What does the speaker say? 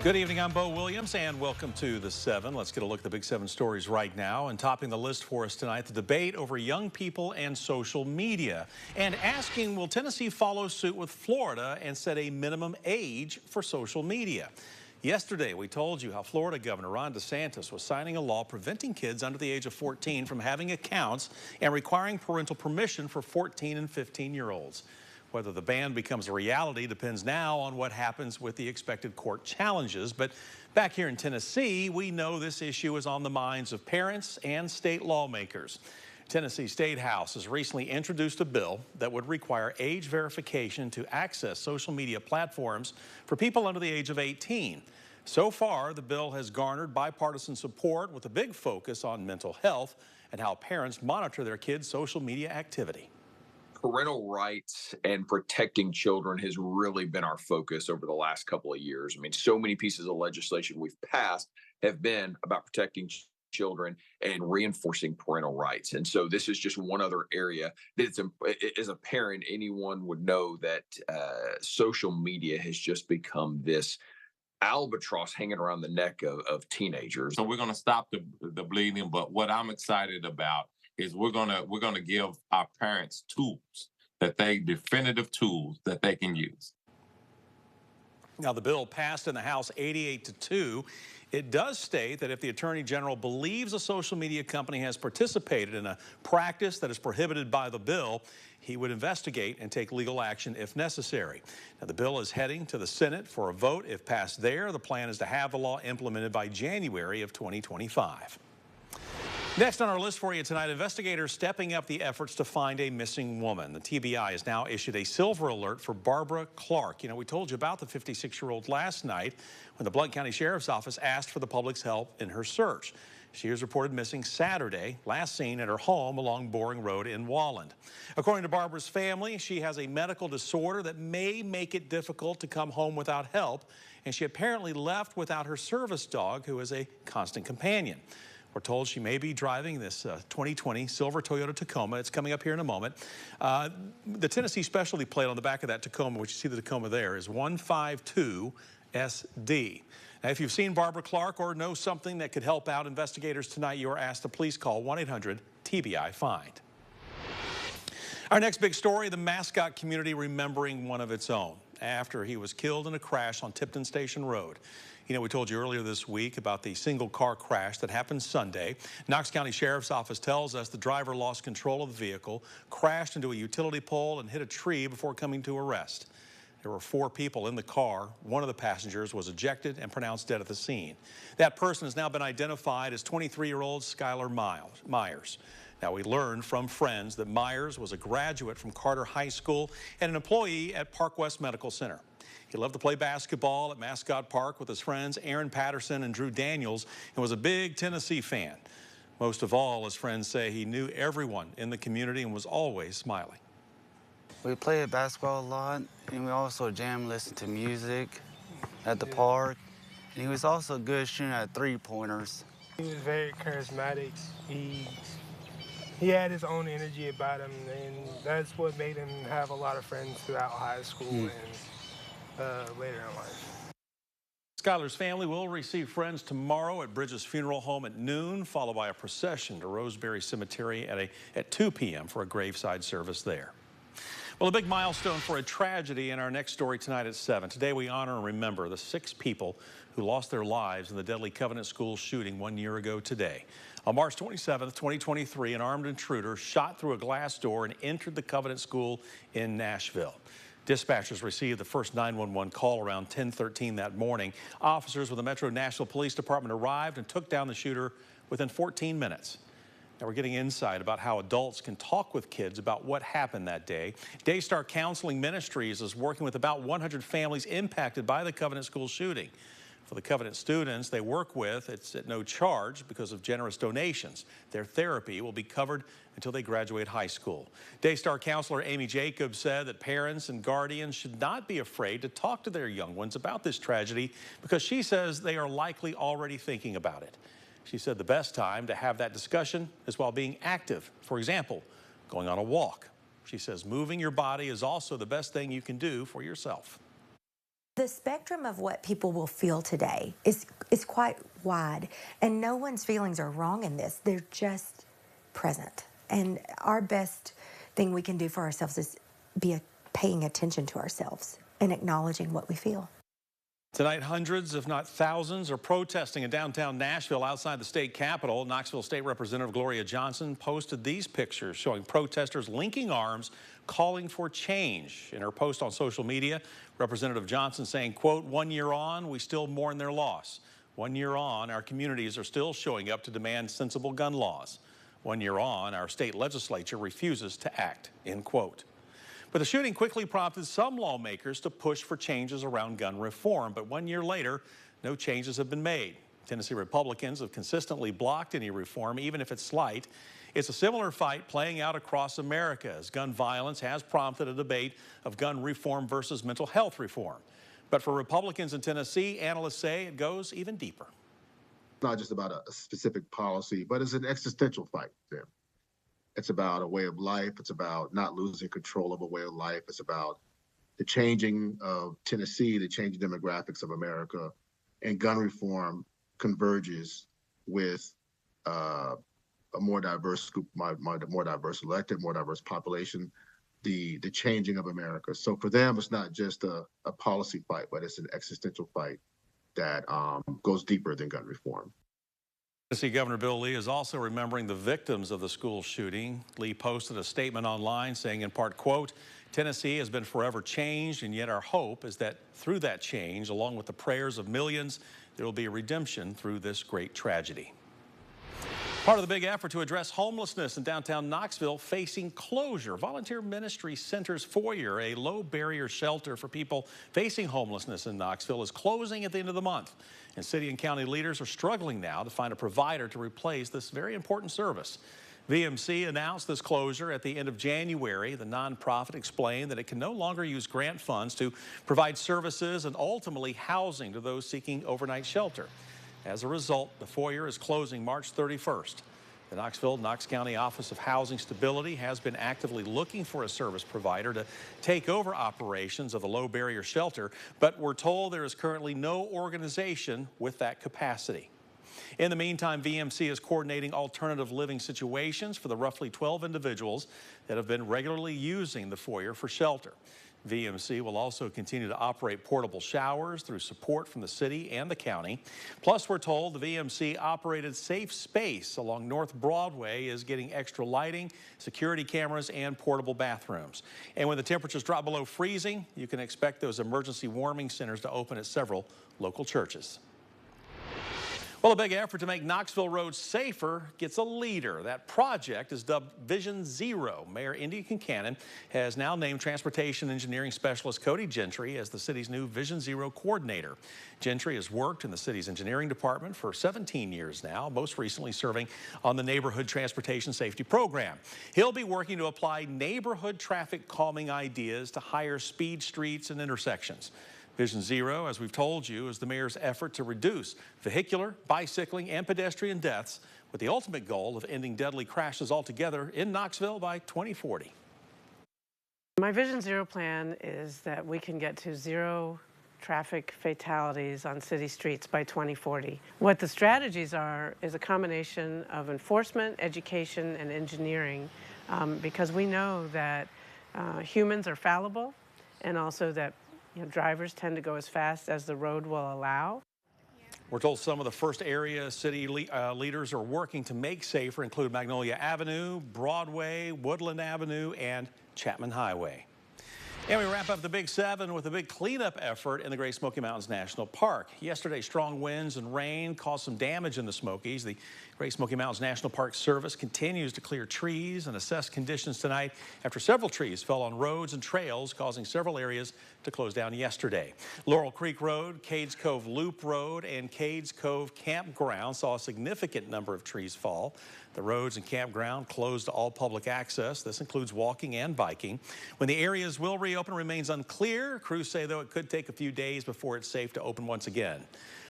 Good evening, I'm Bo Williams, and welcome to The 7. Let's get a look at the Big 7 stories right now. And topping the list for us tonight, the debate over young people and social media. And asking, will Tennessee follow suit with Florida and set a minimum age for social media? Yesterday, we told you how Florida Governor Ron DeSantis was signing a law preventing kids under the age of 14 from having accounts and requiring parental permission for 14 and 15-year-olds. Whether the ban becomes a reality depends now on what happens with the expected court challenges. But back here in Tennessee, we know this issue is on the minds of parents and state lawmakers. Tennessee State House has recently introduced a bill that would require age verification to access social media platforms for people under the age of 18. So far, the bill has garnered bipartisan support with a big focus on mental health and how parents monitor their kids' social media activity. Parental rights and protecting children has really been our focus over the last couple of years. I mean, so many pieces of legislation we've passed have been about protecting children and reinforcing parental rights. And so this is just one other area that as a parent, anyone would know that social media has just become this albatross hanging around the neck of teenagers. So we're going to stop the bleeding. But what I'm excited about is we're gonna give our parents definitive tools that they can use. Now, the bill passed in the House 88-2. It does state that if the Attorney General believes a social media company has participated in a practice that is prohibited by the bill, he would investigate and take legal action if necessary. Now, the bill is heading to the Senate for a vote. If passed there, the plan is to have the law implemented by January of 2025. Next on our list for you tonight, investigators stepping up the efforts to find a missing woman. The TBI has now issued a silver alert for Barbara Clark. You know, we told you about the 56-year-old last night when the Blount County Sheriff's Office asked for the public's help in her search. She was reported missing Saturday, last seen at her home along Boring Road in Walland. According to Barbara's family, she has a medical disorder that may make it difficult to come home without help, and she apparently left without her service dog, who is a constant companion. We're told she may be driving this 2020 silver Toyota Tacoma. It's coming up here in a moment. The Tennessee specialty plate on the back of that Tacoma, which you see the Tacoma there, is 152SD. Now, if you've seen Barbara Clark or know something that could help out investigators tonight, you are asked to please call 1-800-TBI-FIND. Our next big story, the mascot community remembering one of its own after he was killed in a crash on Tipton Station Road. You know, we told you earlier this week about the single car crash that happened Sunday. Knox County Sheriff's Office tells us the driver lost control of the vehicle, crashed into a utility pole, and hit a tree before coming to a rest. There were 4 people in the car. One of the passengers was ejected and pronounced dead at the scene. That person has now been identified as 23-year-old Skylar Myers. Now, we learned from friends that Myers was a graduate from Carter High School and an employee at Park West Medical Center. He loved to play basketball at Mascot Park with his friends Aaron Patterson and Drew Daniels and was a big Tennessee fan. Most of all, his friends say he knew everyone in the community and was always smiling. We played basketball a lot, and we also jam listened to music at the park. And he was also a good shooter at three-pointers. He was very charismatic. He had his own energy about him, and that's what made him have a lot of friends throughout high school and later in life. Skylar's family will receive friends tomorrow at Bridges Funeral Home at noon, followed by a procession to Roseberry Cemetery at 2 p.m. for a graveside service there. Well, a big milestone for a tragedy in our next story tonight at 7. Today we honor and remember the 6 people who lost their lives in the deadly Covenant School shooting 1 year ago today. On March 27th, 2023, an armed intruder shot through a glass door and entered the Covenant School in Nashville. Dispatchers received the first 911 call around 10:13 that morning. Officers with the Metro Nashville Police Department arrived and took down the shooter within 14 minutes. Now we're getting insight about how adults can talk with kids about what happened that day. Daystar Counseling Ministries is working with about 100 families impacted by the Covenant School shooting. For the Covenant students they work with, it's at no charge because of generous donations. Their therapy will be covered until they graduate high school. Daystar counselor Amy Jacobs said that parents and guardians should not be afraid to talk to their young ones about this tragedy because she says they are likely already thinking about it. She said the best time to have that discussion is while being active. For example, going on a walk. She says moving your body is also the best thing you can do for yourself. The spectrum of what people will feel today is quite wide, and no one's feelings are wrong in this. They're just present. And our best thing we can do for ourselves is paying attention to ourselves and acknowledging what we feel. Tonight, hundreds, if not thousands, are protesting in downtown Nashville outside the state capitol. Knoxville State Representative Gloria Johnson posted these pictures showing protesters linking arms, calling for change. In her post on social media, Representative Johnson saying, quote, "1 year on, we still mourn their loss. 1 year on, our communities are still showing up to demand sensible gun laws. 1 year on, our state legislature refuses to act," end quote. But the shooting quickly prompted some lawmakers to push for changes around gun reform. But 1 year later, no changes have been made. Tennessee Republicans have consistently blocked any reform, even if it's slight. It's a similar fight playing out across America as gun violence has prompted a debate of gun reform versus mental health reform. But for Republicans in Tennessee, analysts say it goes even deeper. It's not just about a specific policy, but it's an existential fight there. It's about a way of life. It's about not losing control of a way of life. It's about the changing of Tennessee, the changing demographics of America, and gun reform converges with a more diverse group, more diverse elected, more diverse population, the changing of America. So for them, it's not just a policy fight, but it's an existential fight that goes deeper than gun reform. Tennessee Governor Bill Lee is also remembering the victims of the school shooting. Lee posted a statement online saying in part, quote, "Tennessee has been forever changed, and yet our hope is that through that change, along with the prayers of millions, there will be a redemption through this great tragedy." Part of the big effort to address homelessness in downtown Knoxville facing closure. Volunteer Ministry Center's foyer, a low-barrier shelter for people facing homelessness in Knoxville, is closing at the end of the month. And city and county leaders are struggling now to find a provider to replace this very important service. VMC announced this closure at the end of January. The nonprofit explained that it can no longer use grant funds to provide services and ultimately housing to those seeking overnight shelter. As a result, the foyer is closing March 31st. The Knox County Office of Housing Stability has been actively looking for a service provider to take over operations of the low barrier shelter, but we're told there is currently no organization with that capacity. In the meantime, VMC is coordinating alternative living situations for the roughly 12 individuals that have been regularly using the foyer for shelter. VMC will also continue to operate portable showers through support from the city and the county. Plus, we're told the VMC operated Safe Space along North Broadway is getting extra lighting, security cameras, and portable bathrooms. And when the temperatures drop below freezing, you can expect those emergency warming centers to open at several local churches. Well, a big effort to make Knoxville roads safer gets a leader. That project is dubbed Vision Zero. Mayor Indy Kincannon has now named Transportation Engineering Specialist Cody Gentry as the city's new Vision Zero coordinator. Gentry has worked in the city's engineering department for 17 years now, most recently serving on the Neighborhood Transportation Safety Program. He'll be working to apply neighborhood traffic calming ideas to higher speed streets and intersections. Vision Zero, as we've told you, is the mayor's effort to reduce vehicular, bicycling, and pedestrian deaths with the ultimate goal of ending deadly crashes altogether in Knoxville by 2040. My Vision Zero plan is that we can get to zero traffic fatalities on city streets by 2040. What the strategies are is a combination of enforcement, education, and engineering, because we know that humans are fallible, and also that drivers tend to go as fast as the road will allow. We're told some of the first area city leaders are working to make safer include Magnolia Avenue, Broadway, Woodland Avenue, and Chapman Highway. And we wrap up the Big 7 with a big cleanup effort in the Great Smoky Mountains National Park. Yesterday, strong winds and rain caused some damage in the Smokies. The Great Smoky Mountains National Park Service continues to clear trees and assess conditions tonight after several trees fell on roads and trails, causing several areas to close down yesterday. Laurel Creek Road, Cades Cove Loop Road, and Cades Cove Campground saw a significant number of trees fall. The roads and campground closed to all public access. This includes walking and biking. When the areas will reopen remains unclear. Crews say, though, it could take a few days before it's safe to open once again.